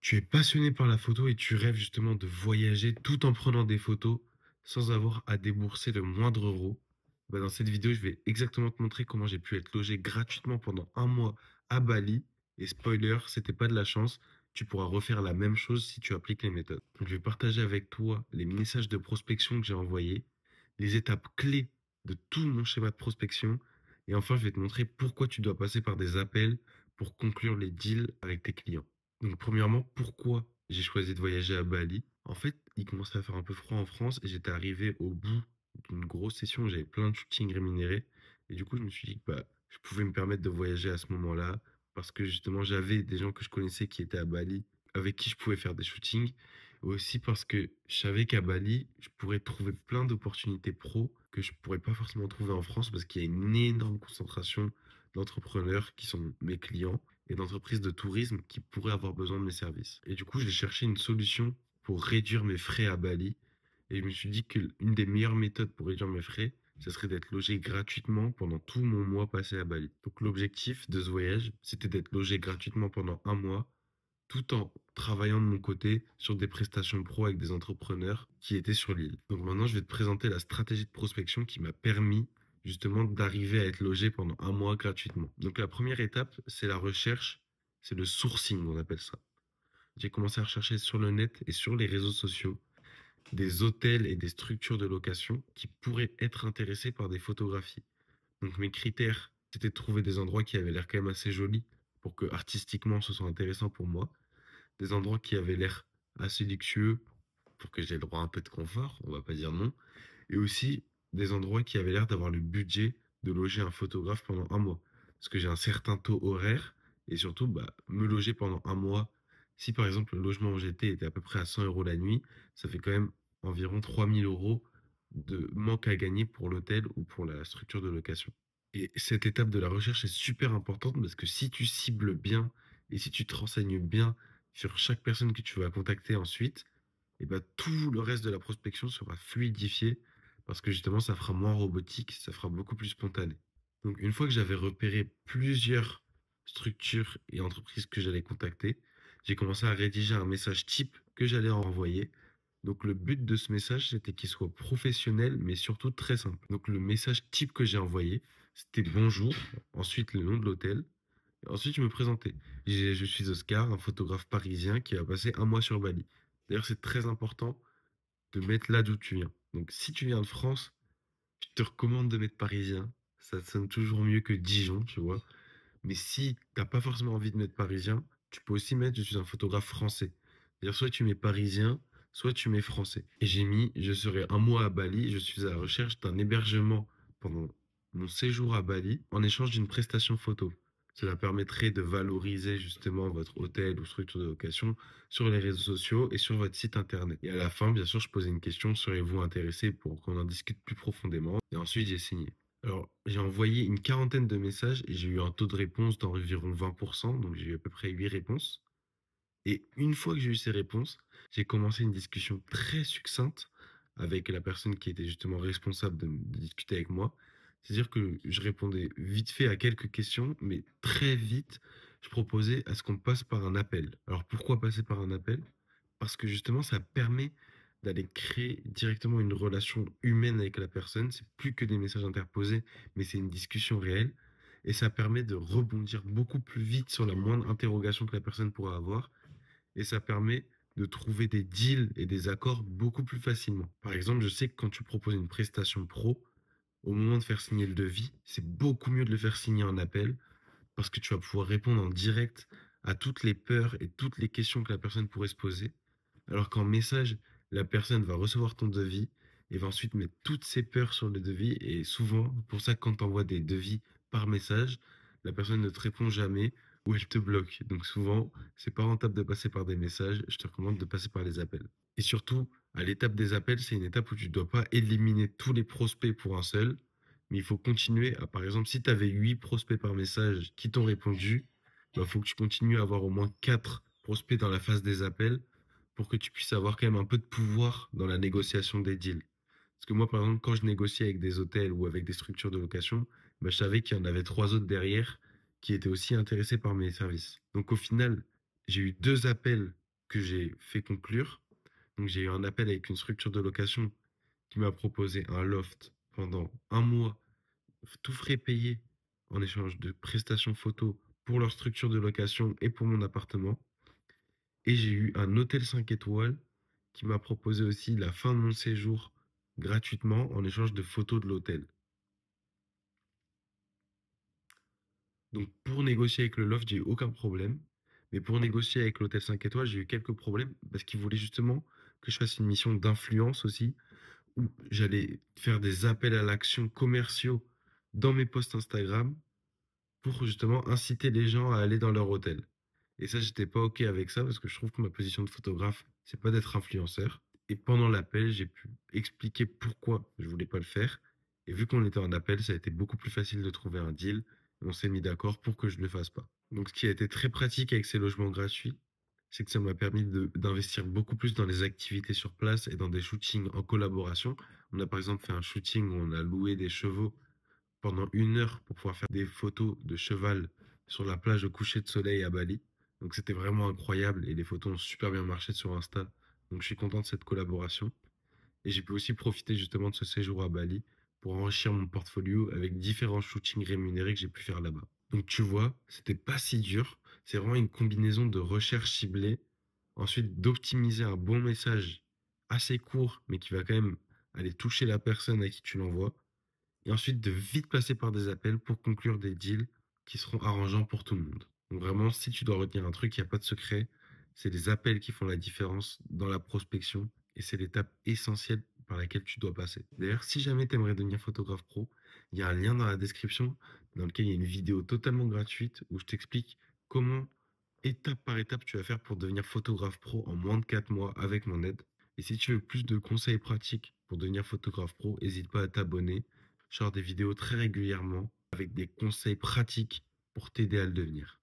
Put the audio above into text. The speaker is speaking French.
Tu es passionné par la photo et tu rêves justement de voyager tout en prenant des photos sans avoir à débourser le moindre euro. Bah, dans cette vidéo, je vais exactement te montrer comment j'ai pu être logé gratuitement pendant un mois à Bali. Et spoiler, c'était pas de la chance. Tu pourras refaire la même chose si tu appliques les méthodes. Donc, je vais partager avec toi les messages de prospection que j'ai envoyés, les étapes clés de tout mon schéma de prospection. Et enfin, je vais te montrer pourquoi tu dois passer par des appels pour conclure les deals avec tes clients. Donc, premièrement, pourquoi j'ai choisi de voyager à Bali? En fait, il commençait à faire un peu froid en France et j'étais arrivé au bout d'une grosse session où j'avais plein de shootings rémunérés. Et du coup, je me suis dit que je pouvais me permettre de voyager à ce moment-là parce que justement, j'avais des gens que je connaissais qui étaient à Bali, avec qui je pouvais faire des shootings. Et aussi parce que je savais qu'à Bali, je pourrais trouver plein d'opportunités pro que je pourrais pas forcément trouver en France parce qu'il y a une énorme concentration d'entrepreneurs qui sont mes clients et d'entreprises de tourisme qui pourraient avoir besoin de mes services. Et du coup, j'ai cherché une solution pour réduire mes frais à Bali. Et je me suis dit qu'une des meilleures méthodes pour réduire mes frais, ce serait d'être logé gratuitement pendant tout mon mois passé à Bali. Donc l'objectif de ce voyage, c'était d'être logé gratuitement pendant un mois, tout en travaillant de mon côté sur des prestations pro avec des entrepreneurs qui étaient sur l'île. Donc maintenant, je vais te présenter la stratégie de prospection qui m'a permis justement d'arriver à être logé pendant un mois gratuitement. Donc la première étape, c'est la recherche, c'est le sourcing, on appelle ça. J'ai commencé à rechercher sur le net et sur les réseaux sociaux des hôtels et des structures de location qui pourraient être intéressés par des photographies. Donc mes critères, c'était de trouver des endroits qui avaient l'air quand même assez jolis pour que artistiquement ce soit intéressant pour moi, des endroits qui avaient l'air assez luxueux pour que j'ai le droit à un peu de confort, on va pas dire non, et aussi des endroits qui avaient l'air d'avoir le budget de loger un photographe pendant un mois. Parce que j'ai un certain taux horaire et surtout me loger pendant un mois. Si par exemple le logement où j'étais était à peu près à 100 euros la nuit, ça fait quand même environ 3 000 € de manque à gagner pour l'hôtel ou pour la structure de location. Et cette étape de la recherche est super importante parce que si tu cibles bien et si tu te renseignes bien sur chaque personne que tu vas contacter ensuite, et tout le reste de la prospection sera fluidifié parce que justement, ça fera moins robotique, ça fera beaucoup plus spontané. Donc, une fois que j'avais repéré plusieurs structures et entreprises que j'allais contacter, j'ai commencé à rédiger un message type que j'allais envoyer. Donc, le but de ce message, c'était qu'il soit professionnel, mais surtout très simple. Donc, le message type que j'ai envoyé, c'était bonjour, ensuite le nom de l'hôtel, et ensuite je me présentais. Je suis Oscar, un photographe parisien qui a passé un mois sur Bali. D'ailleurs, c'est très important de mettre là d'où tu viens. Donc, si tu viens de France, je te recommande de mettre parisien. Ça sonne toujours mieux que Dijon, tu vois. Mais si t'as pas forcément envie de mettre parisien, tu peux aussi mettre je suis un photographe français. C'est-à-dire soit tu mets parisien, soit tu mets français. Et j'ai mis je serai un mois à Bali, je suis à la recherche d'un hébergement pendant mon séjour à Bali en échange d'une prestation photo. Cela permettrait de valoriser justement votre hôtel ou structure de location sur les réseaux sociaux et sur votre site internet. Et à la fin, bien sûr, je posais une question, serez-vous intéressé pour qu'on en discute plus profondément? Et ensuite, j'ai signé. Alors, j'ai envoyé une quarantaine de messages et j'ai eu un taux de réponse d'environ 20%, donc j'ai eu à peu près 8 réponses. Et une fois que j'ai eu ces réponses, j'ai commencé une discussion très succincte avec la personne qui était justement responsable de discuter avec moi. C'est-à-dire que je répondais vite fait à quelques questions, mais très vite, je proposais à ce qu'on passe par un appel. Alors pourquoi passer par un appel? Parce que justement, ça permet d'aller créer directement une relation humaine avec la personne. C'est plus que des messages interposés, mais c'est une discussion réelle. Et ça permet de rebondir beaucoup plus vite sur la moindre interrogation que la personne pourra avoir et ça permet de trouver des deals et des accords beaucoup plus facilement. Par exemple, je sais que quand tu proposes une prestation pro, au moment de faire signer le devis, c'est beaucoup mieux de le faire signer en appel parce que tu vas pouvoir répondre en direct à toutes les peurs et toutes les questions que la personne pourrait se poser. Alors qu'en message, la personne va recevoir ton devis et va ensuite mettre toutes ses peurs sur le devis. Et souvent, pour ça, quand tu envoies des devis par message, la personne ne te répond jamais ou elle te bloque. Donc souvent, c'est pas rentable de passer par des messages. Je te recommande de passer par les appels. Et surtout, à l'étape des appels, c'est une étape où tu ne dois pas éliminer tous les prospects pour un seul, mais il faut continuer à, par exemple, si tu avais 8 prospects par message qui t'ont répondu, il faut que tu continues à avoir au moins 4 prospects dans la phase des appels pour que tu puisses avoir quand même un peu de pouvoir dans la négociation des deals. Parce que moi, par exemple, quand je négociais avec des hôtels ou avec des structures de location, je savais qu'il y en avait 3 autres derrière qui étaient aussi intéressés par mes services. Donc au final, j'ai eu 2 appels que j'ai fait conclure. Donc j'ai eu un appel avec une structure de location qui m'a proposé un loft pendant un mois, tout frais payé, en échange de prestations photos pour leur structure de location et pour mon appartement. Et j'ai eu un hôtel 5 étoiles qui m'a proposé aussi la fin de mon séjour gratuitement en échange de photos de l'hôtel. Donc pour négocier avec le loft, j'ai eu aucun problème. Mais pour négocier avec l'hôtel 5 étoiles, j'ai eu quelques problèmes parce qu'ils voulaient justement que je fasse une mission d'influence aussi, où j'allais faire des appels à l'action commerciaux dans mes posts Instagram pour justement inciter les gens à aller dans leur hôtel. Et ça, j'étais pas OK avec ça parce que je trouve que ma position de photographe, c'est pas d'être influenceur. Et pendant l'appel, j'ai pu expliquer pourquoi je voulais pas le faire. Et vu qu'on était en appel, ça a été beaucoup plus facile de trouver un deal. Et on s'est mis d'accord pour que je ne le fasse pas. Donc, ce qui a été très pratique avec ces logements gratuits, c'est que ça m'a permis d'investir beaucoup plus dans les activités sur place et dans des shootings en collaboration. On a par exemple fait un shooting où on a loué des chevaux pendant 1 heure pour pouvoir faire des photos de cheval sur la plage au coucher de soleil à Bali. Donc c'était vraiment incroyable et les photos ont super bien marché sur Insta. Donc je suis content de cette collaboration. Et j'ai pu aussi profiter justement de ce séjour à Bali pour enrichir mon portfolio avec différents shootings rémunérés que j'ai pu faire là-bas. Donc tu vois, c'était pas si dur. C'est vraiment une combinaison de recherche ciblée, ensuite d'optimiser un bon message assez court, mais qui va quand même aller toucher la personne à qui tu l'envoies, et ensuite de vite passer par des appels pour conclure des deals qui seront arrangeants pour tout le monde. Donc vraiment, si tu dois retenir un truc, il n'y a pas de secret. C'est les appels qui font la différence dans la prospection et c'est l'étape essentielle par laquelle tu dois passer. D'ailleurs, si jamais tu aimerais devenir photographe pro, il y a un lien dans la description dans lequel il y a une vidéo totalement gratuite où je t'explique comment, étape par étape, tu vas faire pour devenir photographe pro en moins de 4 mois avec mon aide. Et si tu veux plus de conseils pratiques pour devenir photographe pro, n'hésite pas à t'abonner. Je sors des vidéos très régulièrement avec des conseils pratiques pour t'aider à le devenir.